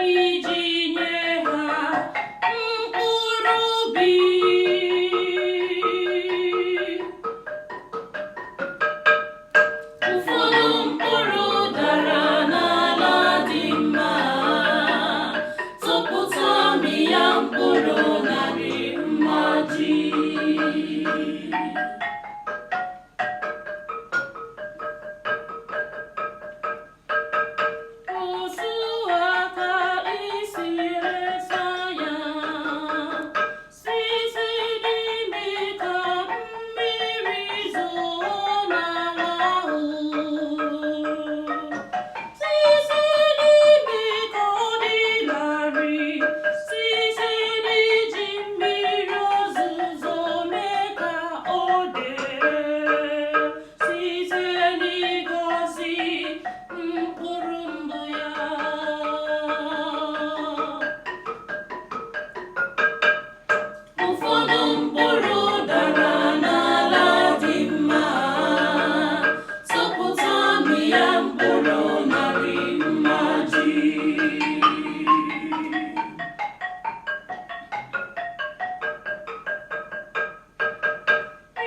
iji nye ha mkpụrụ ubi. Ụfọdụ mkpụrụ dara n'ala dị mma, tọpụta mịa mkpụrụ narị mmaji. Otu aka isi resa ya, site n'ime ka mmiri zoo n'ala ahụ, site n'ime ka ọ dị larịị, site n'iji mmiri ozuzo mee ka ọ dee, site n'ịgọzi mkpụrụ mbụ ya. Ụfọdụ mkpụrụ dara n'ala dị mma, tọpụta mịa mkpụrụ narị mmaji.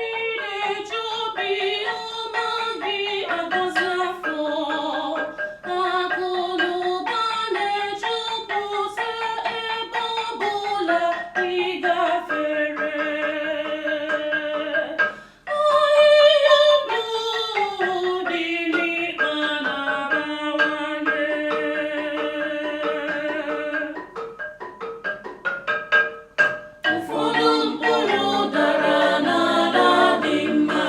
Ị na-eji obi ọma gị agọzi afọ, akụ na ụba na-ejupụta ebe ọbụla ị gafere. Ahịhịa ndụ dị n'ịkpa na-abawanye. Ụfọdụ mkpụrụ dara n'ala dị mma,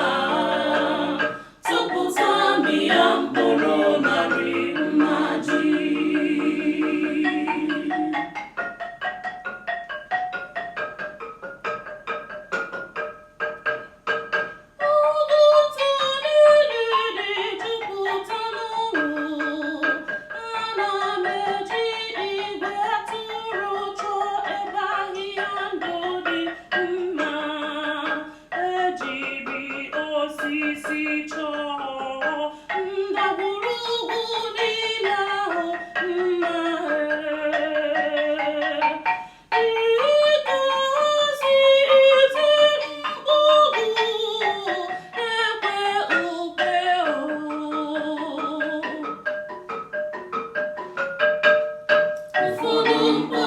tọpụta mịa mkpụrụ narị mmaji. Ọgụta niile na-ejupụta n'ụlọ. Ana m eji igwe atụrụ chọọ ebe ahịhịa ndụ dị mma. Ejiri osisi chọọ ndagwurugwu niile ahụ mma. Ịgọzi ite mkpụrụ ekwe ukwe o. Ụfọdụ mkpụrụ